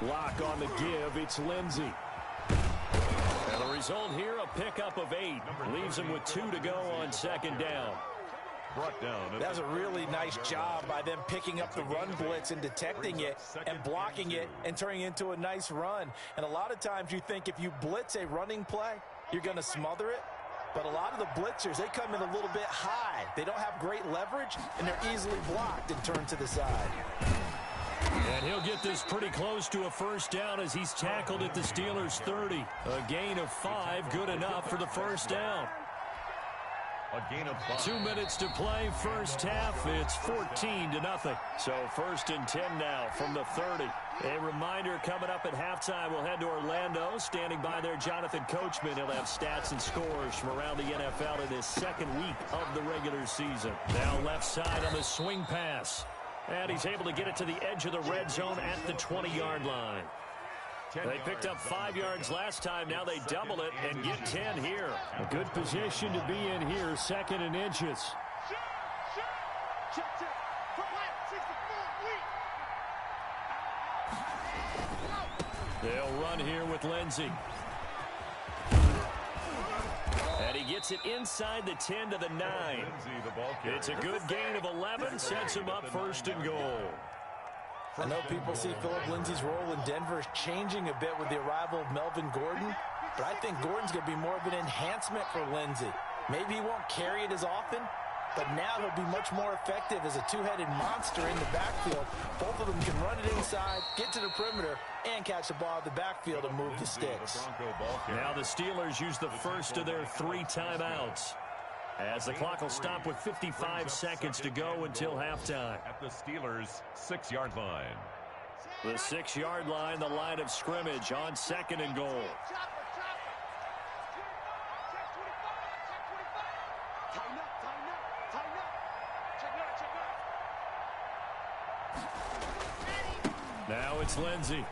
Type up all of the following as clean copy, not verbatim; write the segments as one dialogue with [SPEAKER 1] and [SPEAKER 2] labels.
[SPEAKER 1] Lock on the give. It's Lindsey. And the result here, a pickup of 8. Leaves him with 2 to go on second down.
[SPEAKER 2] That was a really nice job by them picking up the run blitz and detecting it and blocking it and turning it into a nice run. And a lot of times you think if you blitz a running play, you're going to smother it. But a lot of the blitzers, they come in a little bit high. They don't have great leverage, and they're easily blocked and turned to the side.
[SPEAKER 1] And he'll get this pretty close to a first down as he's tackled at the Steelers' 30. A gain of 5, good enough for the first down.
[SPEAKER 3] A gain of 5.
[SPEAKER 1] 2 minutes to play, first half. It's 14-0. So 1st and 10 now from the 30. A reminder coming up at halftime, we'll head to Orlando. Standing by there, Jonathan Coachman. He'll have stats and scores from around the NFL in his second week of the regular season. Now left side on the swing pass. And he's able to get it to the edge of the red zone at the 20-yard line. They picked up 5 yards last time. Now they double it and get 10 here. A good position to be in here, 2nd and inches. They'll run here with Lindsey. And he gets it inside the 10 to the 9. It's a good gain of 11, sets him up 1st and goal.
[SPEAKER 2] I know people see Philip Lindsay's role in Denver is changing a bit with the arrival of Melvin Gordon, but I think Gordon's going to be more of an enhancement for Lindsay. Maybe he won't carry it as often, but now he'll be much more effective as a two-headed monster in the backfield. Both of them can run it inside, get to the perimeter, and catch the ball at the backfield and move the sticks.
[SPEAKER 1] Now the Steelers use the first of their 3 timeouts, as the clock will stop with 55 seconds to go until halftime.
[SPEAKER 3] At the Steelers' 6-yard line.
[SPEAKER 1] The 6-yard line, the line of scrimmage on 2nd and goal. Now it's Lindsey.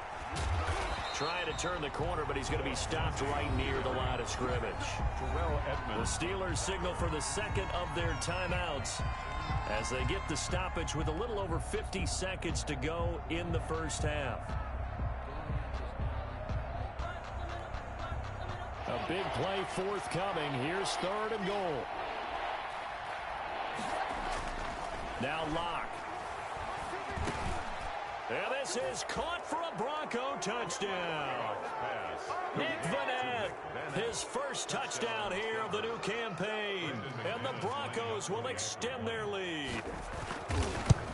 [SPEAKER 1] Trying to turn the corner, but he's going to be stopped right near the line of scrimmage. The Steelers signal for the 2nd of their timeouts as they get the stoppage with a little over 50 seconds to go in the first half. A big play forthcoming. Here's 3rd and goal. Now Locke. And this is caught for a Bronco touchdown. Nick Vanette, his first touchdown here of the new campaign. And the Broncos will extend their lead.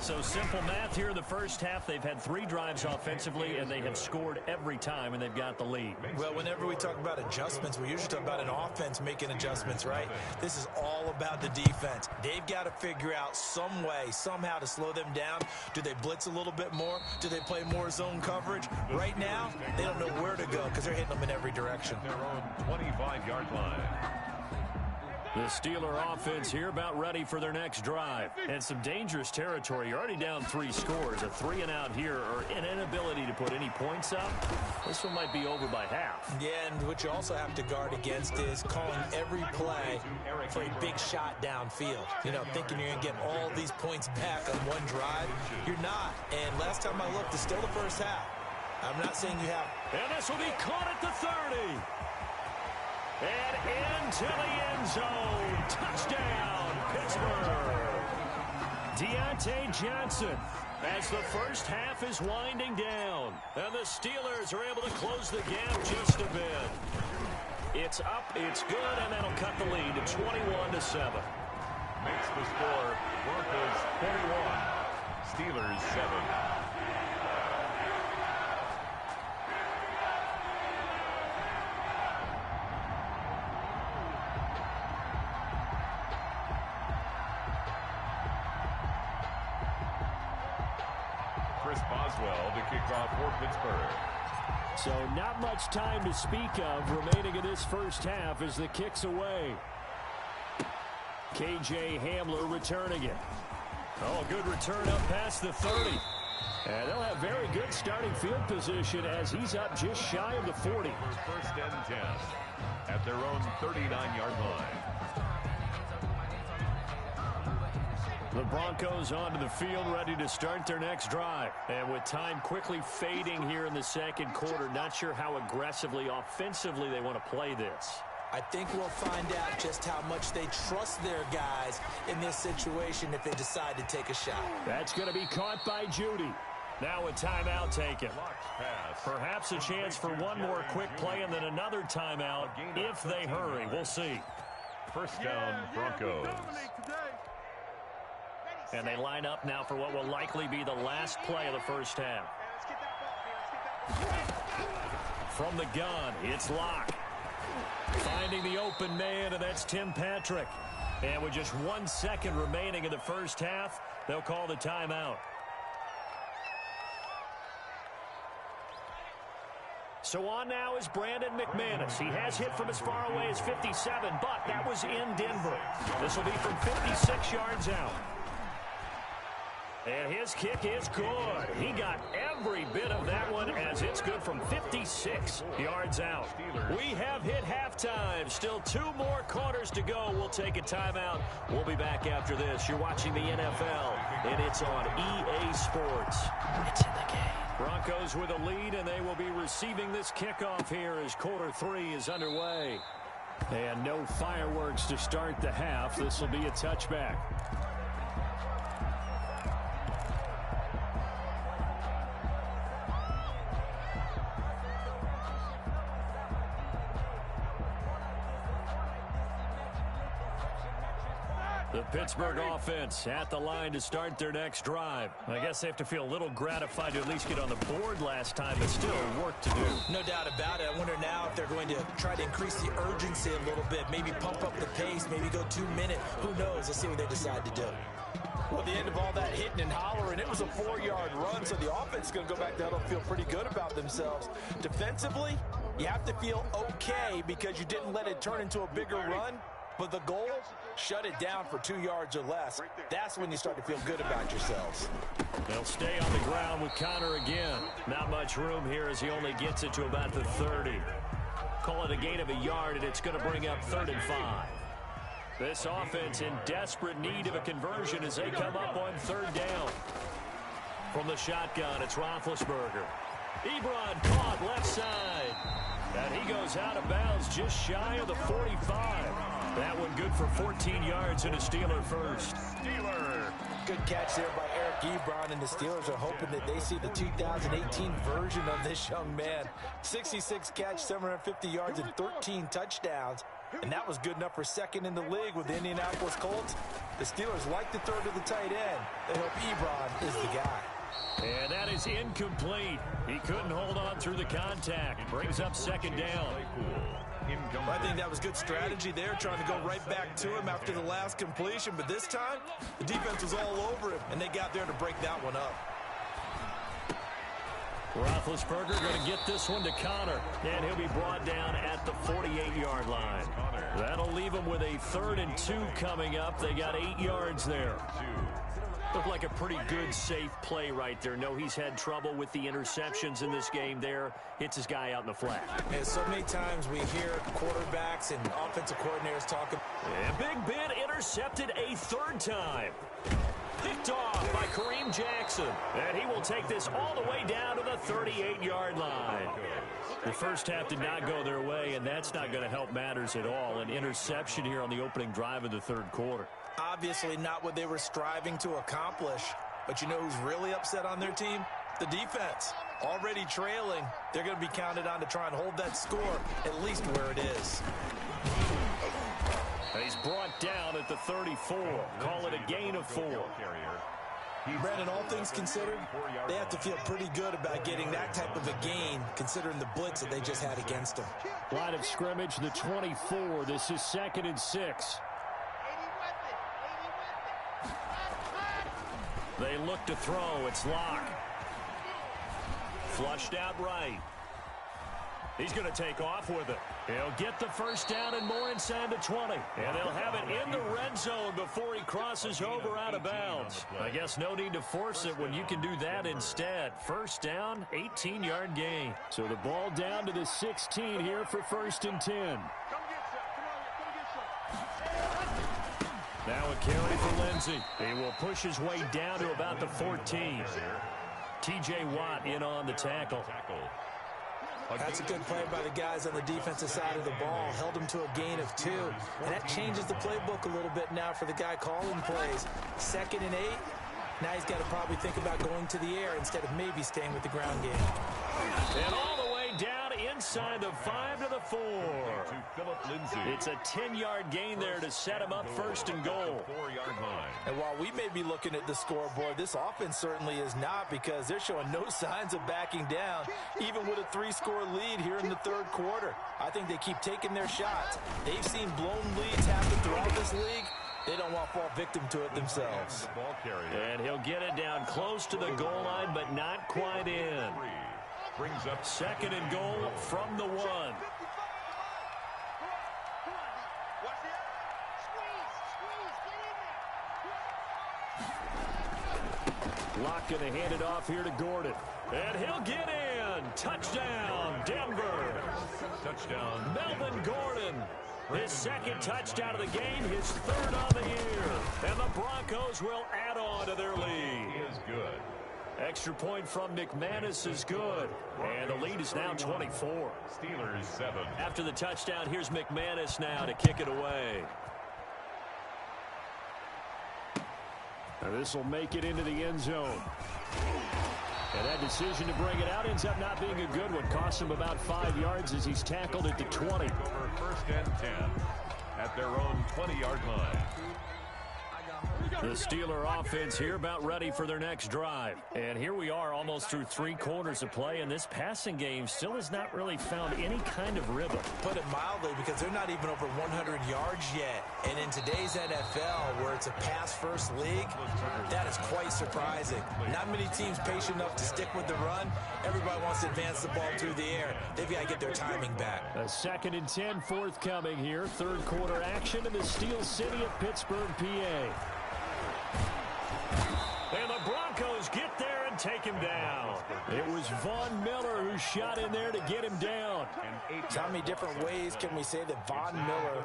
[SPEAKER 1] So simple math here in the first half. They've had 3 drives offensively, and they have scored every time, and they've got the lead.
[SPEAKER 2] Well, whenever we talk about adjustments, we usually talk about an offense making adjustments, right? This is all about the defense. They've got to figure out some way, somehow to slow them down. Do they blitz a little bit more? Do they play more zone coverage? Right now, they don't know where to go because they're hitting them in every direction.
[SPEAKER 3] Their own 25-yard line.
[SPEAKER 1] The Steeler offense here about ready for their next drive. And some dangerous territory. You're already down 3 scores. A 3-and-out here or an inability to put any points up. This one might be over by half.
[SPEAKER 2] Yeah, and what you also have to guard against is calling every play for a big shot downfield. You know, thinking you're going to get all these points back on one drive. You're not. And last time I looked, it's still the first half. I'm not saying you have.
[SPEAKER 1] And this will be caught at the 30. And into the end zone. Touchdown, Pittsburgh. Deontay Johnson as the first half is winding down. And the Steelers are able to close the gap just a bit. It's up, it's good, and that'll cut the lead to 21-7.
[SPEAKER 3] Makes the score Broncos 41, Steelers 7. Boswell to kick off for Pittsburgh.
[SPEAKER 1] So not much time to speak of remaining in this first half as the kick's away. KJ Hamler returning it. Oh, good return up past the 30. And they'll have very good starting field position as he's up just shy of the 40.
[SPEAKER 3] First and 10 at their own 39-yard line.
[SPEAKER 1] The Broncos onto the field, ready to start their next drive. And with time quickly fading here in the second quarter, not sure how aggressively, offensively they want to play this.
[SPEAKER 2] I think we'll find out just how much they trust their guys in this situation if they decide to take a shot.
[SPEAKER 1] That's going to be caught by Judy. Now a timeout taken. Perhaps a chance for one more quick play and then another timeout if they hurry. We'll see.
[SPEAKER 3] First down, Broncos.
[SPEAKER 1] And they line up now for what will likely be the last play of the first half. From the gun, it's Locke. Finding the open man, and that's Tim Patrick. And with just 1 second remaining in the first half, they'll call the timeout. So on now is Brandon McManus. He has hit from as far away as 57, but that was in Denver. This will be from 56 yards out. And his kick is good. He got every bit of that one as it's good from 56 yards out. We have hit halftime. Still 2 more quarters to go. We'll take a timeout. We'll be back after this. You're watching the NFL, and it's on EA Sports. It's in the game. Broncos with a lead, and they will be receiving this kickoff here as quarter 3 is underway. And no fireworks to start the half. This will be a touchback. The Pittsburgh offense at the line to start their next drive. I guess they have to feel a little gratified to at least get on the board last time, but still work to do.
[SPEAKER 2] No doubt about it. I wonder now if they're going to try to increase the urgency a little bit, maybe pump up the pace, maybe go 2 minute. Who knows? Let's see what they decide to do. Well, at the end of all that hitting and hollering, it was a 4-yard run, so the offense is going to go back down and feel pretty good about themselves. Defensively, you have to feel okay because you didn't let it turn into a bigger run. But the goal, shut it down for 2 yards or less. That's when you start to feel good about yourselves.
[SPEAKER 1] They'll stay on the ground with Connor again. Not much room here as he only gets it to about the 30. Call it a gain of a yard, and it's going to bring up 3rd and 5. This offense in desperate need of a conversion as they come up on 3rd down. From the shotgun, it's Roethlisberger. Ebron caught left side. And he goes out of bounds just shy of the 45. That one good for 14 yards and a Steeler first.
[SPEAKER 3] Steeler.
[SPEAKER 2] Good catch there by Eric Ebron, and the Steelers are hoping that they see the 2018 version of this young man. 66 catch, 750 yards, and 13 touchdowns. And that was good enough for 2nd in the league with the Indianapolis Colts. The Steelers like to throw to the tight end. They hope Ebron is the guy.
[SPEAKER 1] And that is incomplete. He couldn't hold on through the contact. Brings up 2nd down.
[SPEAKER 2] I think that was good strategy there, trying to go right back to him after the last completion. But this time, the defense was all over him, and they got there to break that one up.
[SPEAKER 1] Roethlisberger going to get this one to Connor, and he'll be brought down at the 48-yard line. That'll leave him with a 3rd and 2 coming up. They got 8 yards there. Looked like a pretty good, safe play right there. No, he's had trouble with the interceptions in this game there. Hits his guy out in the flat.
[SPEAKER 2] And so many times we hear quarterbacks and offensive coordinators talking.
[SPEAKER 1] And Big Ben intercepted a 3rd time. Picked off by Kareem Jackson. And he will take this all the way down to the 38-yard line. The first half did not go their way, and that's not going to help matters at all. An interception here on the opening drive of the 3rd quarter.
[SPEAKER 2] Obviously not what they were striving to accomplish. But you know who's really upset on their team? The defense. Already trailing. They're going to be counted on to try and hold that score at least where it is.
[SPEAKER 1] He's brought down at the 34. Call it a gain of 4.
[SPEAKER 2] Brandon, all things considered, they have to feel pretty good about getting that type of a gain, considering the blitz that they just had against them.
[SPEAKER 1] Line of scrimmage, the 24. This is 2nd and 6. They look to throw. It's Locke. Flushed out right. He's going to take off with it. He'll get the first down and more inside the 20. And they'll have it in the red zone before he crosses over out of bounds. I guess no need to force it when you can do that instead. First down, 18-yard gain. So the ball down to the 16 here for 1st and 10. Now a carry for Lindsey. He will push his way down to about the 14. T.J. Watt in on the tackle.
[SPEAKER 2] That's a good play by the guys on the defensive side of the ball. Held him to a gain of 2. And that changes the playbook a little bit now for the guy calling plays. 2nd and 8. Now he's got to probably think about going to the air instead of maybe staying with the ground game.
[SPEAKER 1] And all the way down inside the 5 to the 4. It's a 10-yard gain there to set him up 1st and goal.
[SPEAKER 3] 4-yard line.
[SPEAKER 2] And while we may be looking at the scoreboard, this offense certainly is not, because they're showing no signs of backing down, even with a 3-score lead here in the 3rd quarter. I think they keep taking their shots. They've seen blown leads happen throughout this league. They don't want to fall victim to it themselves.
[SPEAKER 1] And he'll get it down close to the goal line, but not quite in.
[SPEAKER 3] Brings up
[SPEAKER 1] 2nd and goal from the 1. Lock going to hand it off here to Gordon. And he'll get in. Touchdown, Denver.
[SPEAKER 3] touchdown.
[SPEAKER 1] Melvin Gordon. His 2nd touchdown of the game, his 3rd on the year. And the Broncos will add on to their lead.
[SPEAKER 3] He is good.
[SPEAKER 1] Extra point from McManus is good. And the lead is now 24.
[SPEAKER 3] Steelers 7.
[SPEAKER 1] After the touchdown, here's McManus now to kick it away. And this will make it into the end zone. And that decision to bring it out ends up not being a good one. Costs him about 5 yards as he's tackled at the 20.
[SPEAKER 3] Over 1st and 10 at their own 20-yard line.
[SPEAKER 1] The Steeler offense here about ready for their next drive. And here we are almost through 3 quarters of play, and this passing game still has not really found any kind of rhythm.
[SPEAKER 2] Put it mildly, because they're not even over 100 yards yet. And in today's NFL, where it's a pass-first league, that is quite surprising. Not many teams patient enough to stick with the run. Everybody wants to advance the ball through the air. They've got to get their timing back.
[SPEAKER 1] A 2nd and 10 forthcoming here. 3rd quarter action in the Steel City of Pittsburgh, PA. And the Broncos get there and take him down. It was Von Miller who shot in there to get him down.
[SPEAKER 2] So how many different ways can we say that Von Miller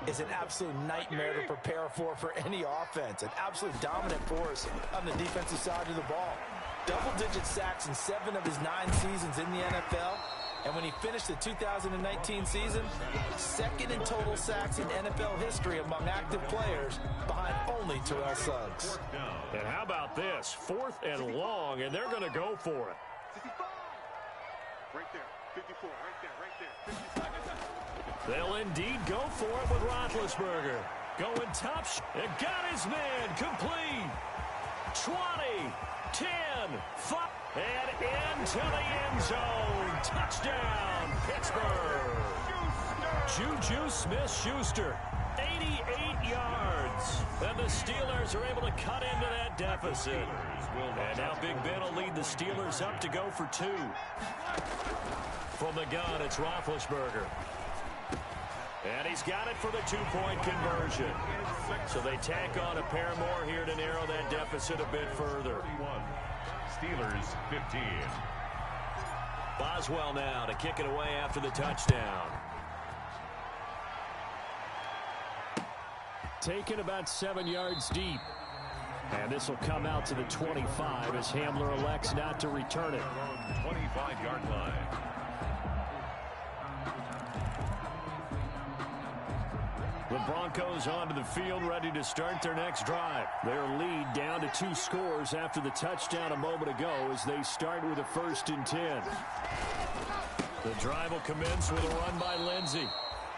[SPEAKER 2] is an absolute nightmare to prepare for any offense? An absolute dominant force on the defensive side of the ball. Double-digit sacks in 7 of his 9 seasons in the NFL. And when he finished the 2019 season, 2nd in total sacks in NFL history among active players, behind only Terrell Suggs.
[SPEAKER 1] And how about this? 4th and long, and they're going to go for it.
[SPEAKER 4] 55. Right there. 54. Right there.
[SPEAKER 1] They'll indeed go for it with Roethlisberger. Going top. And got his man complete. 20, 10, 5. And into the end zone. Touchdown, Pittsburgh. Juju Smith-Schuster, 88 yards. And the Steelers are able to cut into that deficit. And now Big Ben will lead the Steelers up to go for 2. From the gun, it's Roethlisberger. And he's got it for the 2-point conversion. So they tack on a pair more here to narrow that deficit a bit further.
[SPEAKER 3] Steelers 15.
[SPEAKER 1] Boswell now to kick it away after the touchdown. Taken about 7 yards deep. And this will come out to the 25 as Hamler elects not to return it.
[SPEAKER 3] 25-yard line.
[SPEAKER 1] The Broncos onto the field, ready to start their next drive. Their lead down to 2 scores after the touchdown a moment ago as they start with a 1st and 10. The drive will commence with a run by Lindsey.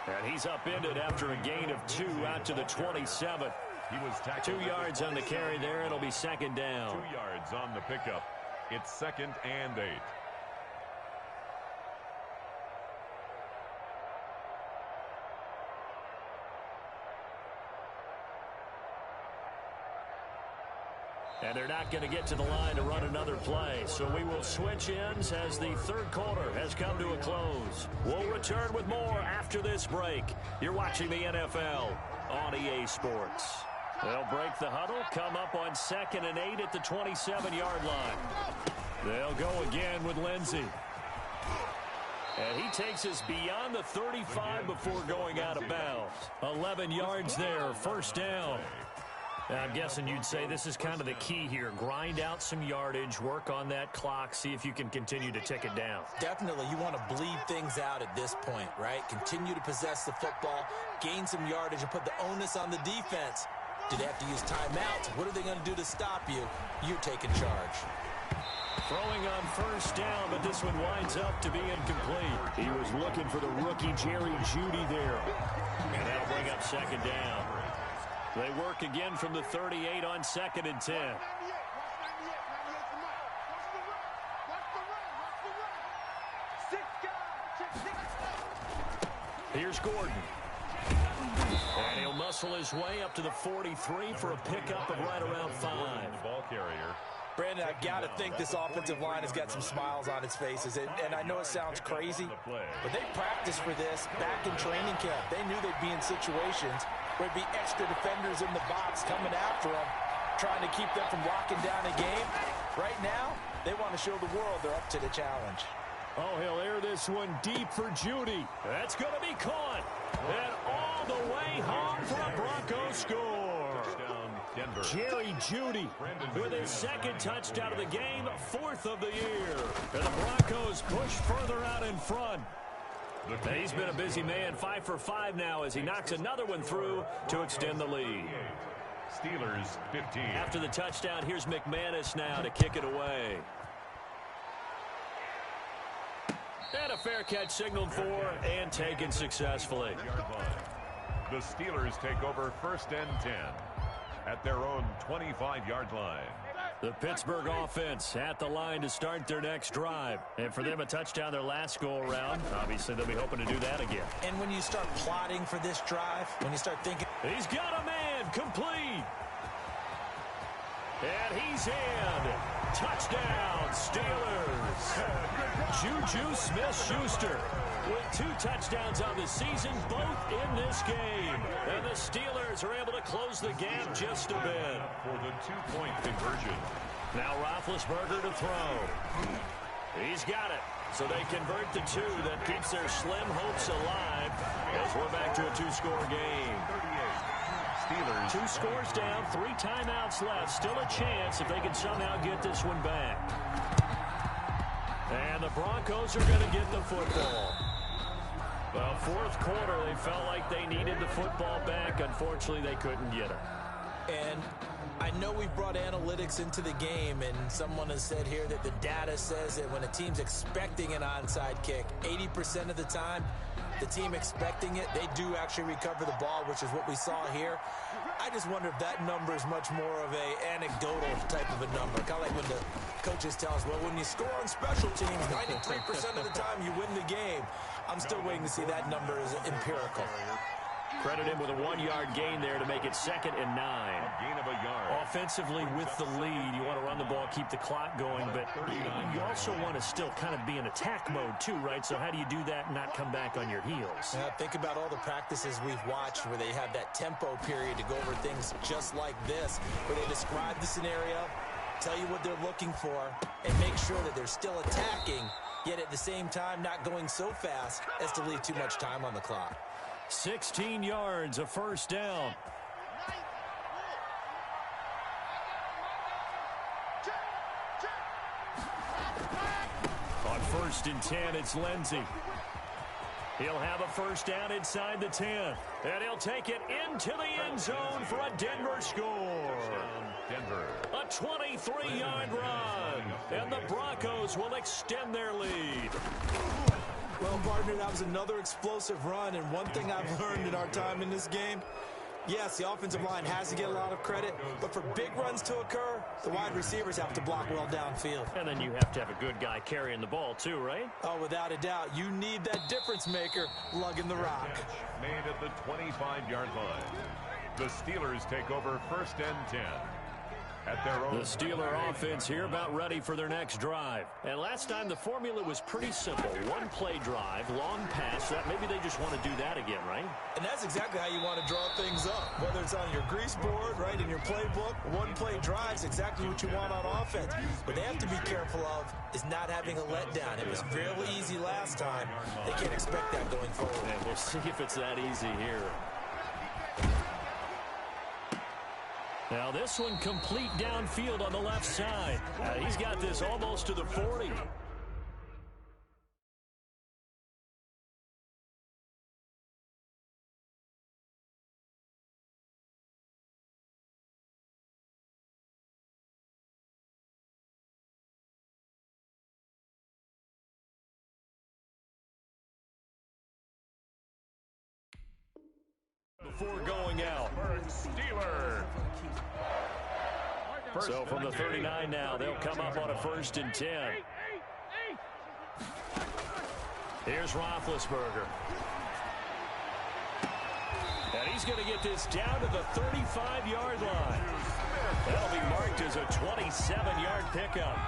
[SPEAKER 1] And he's upended after a gain of 2 out to the 27.
[SPEAKER 3] He was tackled
[SPEAKER 1] 2 yards on the carry there. It'll be 2nd down.
[SPEAKER 3] 2 yards on the pickup. It's 2nd and 8.
[SPEAKER 1] And they're not going to get to the line to run another play. So we will switch ends as the 3rd quarter has come to a close. We'll return with more after this break. You're watching the NFL on EA Sports. They'll break the huddle, come up on 2nd and 8 at the 27-yard line. They'll go again with Lindsey. And he takes us beyond the 35 before going out of bounds. 11 yards there, first down. I'm guessing you'd say this is kind of the key here. Grind out some yardage, work on that clock, see if you can continue to tick it down.
[SPEAKER 2] Definitely, you want to bleed things out at this point, right? Continue to possess the football, gain some yardage, and put the onus on the defense. Do they have to use timeouts? What are they going to do to stop you? You're taking charge.
[SPEAKER 1] Throwing on first down, but this one winds up to be incomplete. He was looking for the rookie Jerry Jeudy there. And that'll bring up second down. They work again from the 38 on 2nd and 10. Here's Gordon. And he'll muscle his way up to the 43 for a pickup of right around 5.
[SPEAKER 3] The ball carrier.
[SPEAKER 2] Brandon, I got to think this offensive line has got some smiles on its faces. And I know it sounds crazy, but they practiced for this back in training camp. They knew they'd be in situations where there'd be extra defenders in the box coming after them, trying to keep them from locking down a game. Right now, they want to show the world they're up to the challenge.
[SPEAKER 1] Oh, he'll air this one deep for Jeudy. That's going to be caught. And all the way home for a Broncos score. Jerry Jeudy with his second touchdown of the game, 4th of the year. And the Broncos push further out in front. He's been a busy man, 5 for 5 now as he knocks another one through to extend the lead.
[SPEAKER 3] Steelers 15.
[SPEAKER 1] After the touchdown, here's McManus now to kick it away. And a fair catch signaled for and taken successfully.
[SPEAKER 3] The Steelers take over 1st and 10 at their own 25-yard line.
[SPEAKER 1] The Pittsburgh offense at the line to start their next drive. And for them, a touchdown their last go-around. Obviously, they'll be hoping to do that again.
[SPEAKER 2] And when you start plotting for this drive, when you start thinking...
[SPEAKER 1] He's got a man, complete. And he's in. Touchdown, Steelers. Juju Smith-Schuster with 2 touchdowns on the season, both in this game. And the Steelers are able to close the gap just a bit.
[SPEAKER 3] For the 2-point conversion.
[SPEAKER 1] Now Roethlisberger to throw. He's got it. So they convert the 2. That keeps their slim hopes alive as we're back to a 2-score game.
[SPEAKER 3] 38. Steelers.
[SPEAKER 1] 2 scores down, 3 timeouts left. Still a chance if they can somehow get this one back. And the Broncos are going to get the football. Well, 4th quarter, they felt like they needed the football back. Unfortunately, they couldn't get it.
[SPEAKER 2] And I know we've brought analytics into the game, and someone has said here that the data says that when a team's expecting an onside kick, 80% of the time, the team expecting it, they do actually recover the ball, which is what we saw here. I just wonder if that number is much more of a anecdotal type of a number. Kind of like when the coaches tell us, well, when you score on special teams, 93% of the time you win the game. I'm still waiting to see that number is empirical.
[SPEAKER 1] Credit him with a 1-yard gain there to make it 2nd and 9.
[SPEAKER 3] Gain of a yard.
[SPEAKER 1] Offensively with the lead, you want to run the ball, keep the clock going, but you also want to still kind of be in attack mode too, right? So how do you do that and not come back on your heels?
[SPEAKER 2] Yeah, think about all the practices we've watched where they have that tempo period to go over things just like this, where they describe the scenario, tell you what they're looking for, and make sure that they're still attacking, yet at the same time not going so fast as to leave too much time on the clock.
[SPEAKER 1] 16 yards, a first down. On 1st and 10, it's Lindsey. He'll have a first down inside the 10. And he'll take it into the end zone for a Denver score.
[SPEAKER 3] Denver.
[SPEAKER 1] A 23-yard run. And the Broncos will extend their lead.
[SPEAKER 2] Well, partner, that was another explosive run, and one thing I've learned in our time in this game, yes, the offensive line has to get a lot of credit, but for big runs to occur, the wide receivers have to block well downfield.
[SPEAKER 1] And then you have to have a good guy carrying the ball too, right?
[SPEAKER 2] Oh, without a doubt. You need that difference maker lugging the rock.
[SPEAKER 3] Made at the 25-yard line. The Steelers take over 1st and 10. At their own
[SPEAKER 1] the Steeler offense here about ready for their next drive. And last time the formula was pretty simple. One play drive, long pass. Maybe they just want to do that again, right?
[SPEAKER 2] And that's exactly how you want to draw things up. Whether it's on your grease board, right, in your playbook, one play drive is exactly what you want on offense. What they have to be careful of is not having a letdown. It was fairly easy last time. They can't expect that going forward.
[SPEAKER 1] And we'll see if it's that easy here. Now this one complete downfield on the left side. He's got this almost to the 40. Before going out.
[SPEAKER 3] Steeler.
[SPEAKER 1] So from the 39 now, they'll come up on a 1st and 10. Here's Roethlisberger. And he's going to get this down to the 35-yard line. That'll be marked as a 27-yard pickup.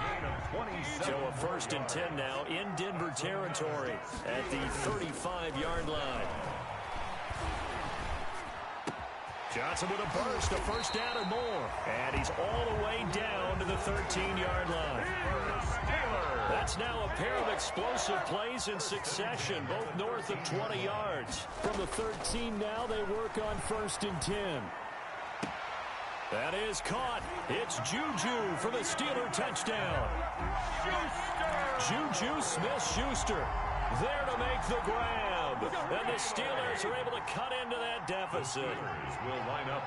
[SPEAKER 1] So a 1st and 10 now in Denver territory at the 35-yard line. Johnson with a burst, a 1st down or more. And he's all the way down to the 13-yard line. That's now a pair of explosive plays in succession, both north of 20 yards. From the 13 now, they work on 1st and 10. That is caught. It's Juju for the Steeler touchdown. Juju Smith-Schuster there to make the grab. And the Steelers are able to cut into that deficit.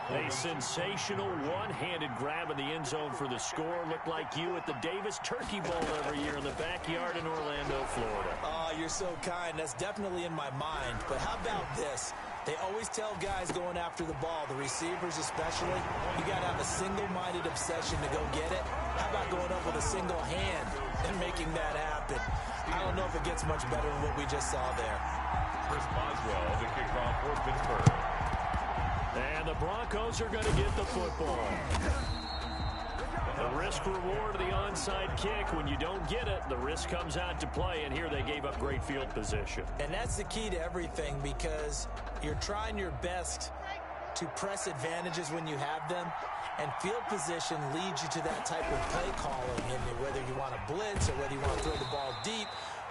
[SPEAKER 1] A sensational one-handed grab in the end zone for the score. Looked like you at the Davis Turkey Bowl every year in the backyard in Orlando, Florida.
[SPEAKER 2] Oh, you're so kind. That's definitely in my mind. But how about this? They always tell guys going after the ball, the receivers especially, you got to have a single-minded obsession to go get it. How about going up with a single hand and making that happen? I don't know if it gets much better than what we just saw there.
[SPEAKER 3] Chris Boswell, the kickoff for Pittsburgh.
[SPEAKER 1] And the Broncos are going to get the football. The risk-reward of the onside kick. When you don't get it, the risk comes out to play, and here they gave up great field position.
[SPEAKER 2] And that's the key to everything, because you're trying your best to press advantages when you have them, and field position leads you to that type of play calling, and whether you want to blitz or whether you want to throw the ball deep,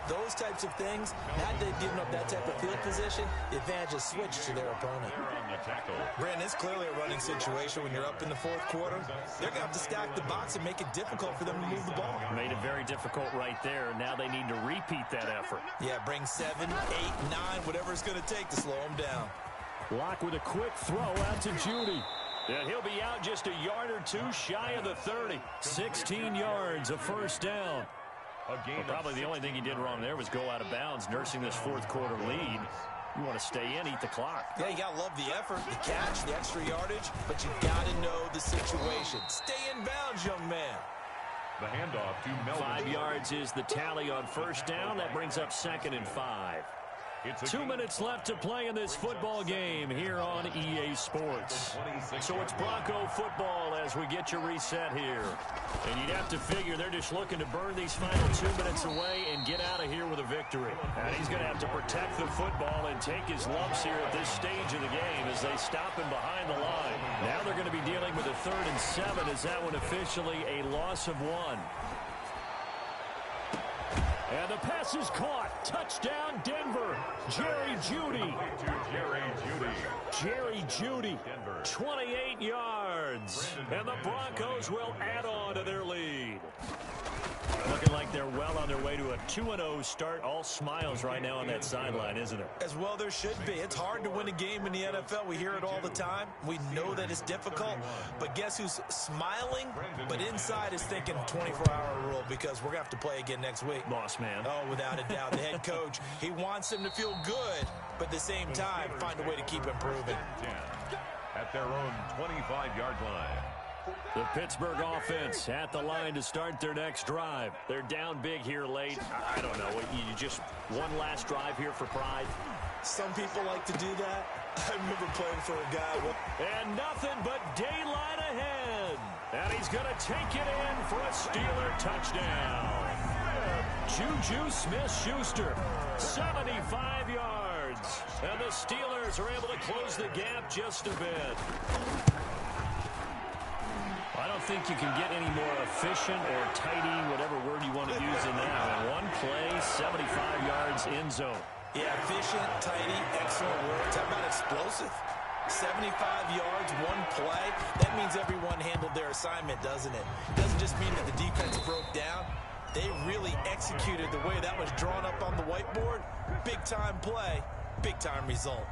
[SPEAKER 2] those types of things. Now they've given up that type of field position, the advantage is switched to their opponent. Brandon, it's clearly a running situation when you're up in the 4th quarter. They're going to have to stack the box and make it difficult for them to move the ball.
[SPEAKER 1] Made it very difficult right there. Now they need to repeat that effort.
[SPEAKER 2] Yeah, bring 7, 8, 9, whatever it's going to take to slow them down.
[SPEAKER 1] Lock with a quick throw out to Judy. And he'll be out just a yard or two shy of the 30. 16 yards, a 1st down. Well, probably the only thing he did wrong there was go out of bounds, nursing this 4th quarter lead. You want to stay in, eat the clock.
[SPEAKER 2] Yeah, you got to love the effort, the catch, the extra yardage, but you got to know the situation. Stay in bounds, young man.
[SPEAKER 3] The handoff to Melvin.
[SPEAKER 1] 5 yards is the tally on 1st down. That brings up 2nd and 5. 2 minutes left to play in this football game here on EA Sports. So it's Bronco football as we get your reset here. And you'd have to figure they're just looking to burn these final 2 minutes away and get out of here with a victory. And he's going to have to protect the football and take his lumps here at this stage of the game as they stop him behind the line. Now they're going to be dealing with a 3rd and 7 as that one officially a loss of 1. And the pass is caught. Touchdown, Denver. Jerry Jeudy. Jerry Jeudy, 28 yards. And the Broncos will add on to their lead. Looking like they're well on their way to a 2-0 start. All smiles right now on that sideline, isn't it?
[SPEAKER 2] As well there should be. It's hard to win a game in the NFL. We hear it all the time. We know that it's difficult. But guess who's smiling? But inside is thinking 24-hour rule, because we're going to have to play again next week.
[SPEAKER 1] Boss man.
[SPEAKER 2] Oh, without a doubt. The head coach, he wants them to feel good, but at the same time, find a way to keep improving.
[SPEAKER 3] At their own 25-yard line.
[SPEAKER 1] The Pittsburgh offense at the line to start their next drive. They're down big here late. I don't know. You just one last drive here for pride?
[SPEAKER 2] Some people like to do that. I remember playing for a guy.
[SPEAKER 1] And nothing but daylight ahead. And he's going to take it in for a Steeler touchdown. Juju Smith-Schuster, 75 yards. And the Steelers are able to close the gap just a bit. I don't think you can get any more efficient or tidy, whatever word you want to use in that. In one play, 75 yards end zone.
[SPEAKER 2] Yeah, efficient, tidy, excellent words. How about explosive? 75 yards, one play. That means everyone handled their assignment, doesn't it? It doesn't just mean that the defense broke down. They really executed the way that was drawn up on the whiteboard. Big-time play, big-time result.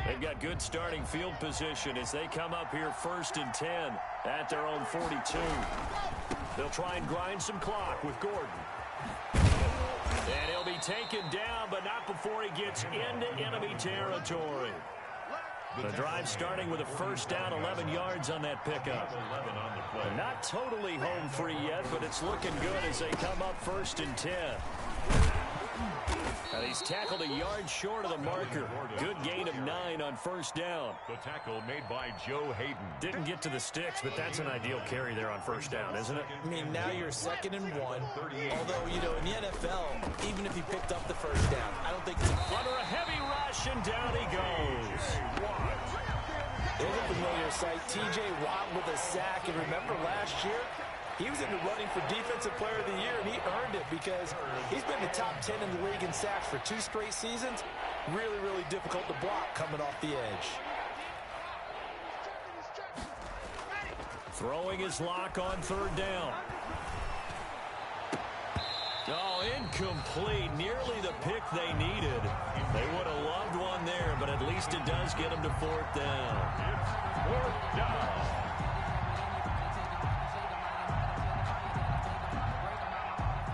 [SPEAKER 1] They've got good starting field position as they come up here 1st and 10 at their own 42. They'll try and grind some clock with Gordon. And he'll be taken down, but not before he gets into enemy territory. The drive starting with a first down, 11 yards on that pickup. Not totally home free yet, but it's looking good as they come up 1st and 10. And he's tackled a yard short of the marker. Good gain of 9 on first down.
[SPEAKER 3] The tackle made by Joe Hayden.
[SPEAKER 1] Didn't get to the sticks, but that's an ideal carry there on first down, isn't it?
[SPEAKER 2] I mean, now you're 2nd and 1. Although, you know, in the NFL, even if he picked up the first down, I don't think it's
[SPEAKER 1] under a heavy rush, and down he goes.
[SPEAKER 2] There's a familiar sight. T.J. Watt with a sack. And remember last year, he was in the running for Defensive Player of the Year, and he earned it because he's been the top 10 in the league in sacks for 2 straight seasons. Really, really difficult to block coming off the edge.
[SPEAKER 1] Throwing his lock on 3rd down. Oh, incomplete. Nearly the pick they needed. They would have loved one there, but at least it does get them to 4th down.
[SPEAKER 3] It's 4th down.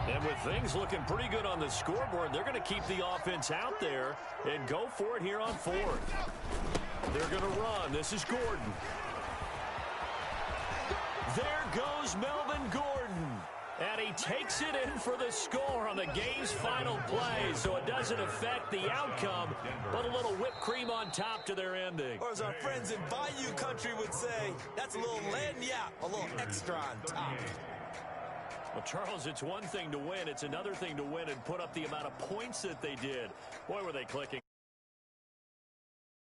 [SPEAKER 1] And with things looking pretty good on the scoreboard, they're going to keep the offense out there and go for it here on 4th. They're going to run. This is Gordon. There goes Melvin Gordon. And he takes it in for the score on the game's final play, so it doesn't affect the outcome, but a little whipped cream on top to their ending.
[SPEAKER 2] Or as our friends in Bayou Country would say, that's a little lagniappe, a little extra on top.
[SPEAKER 1] Well, Charles, it's one thing to win. It's another thing to win and put up the amount of points that they did. Boy, were they clicking.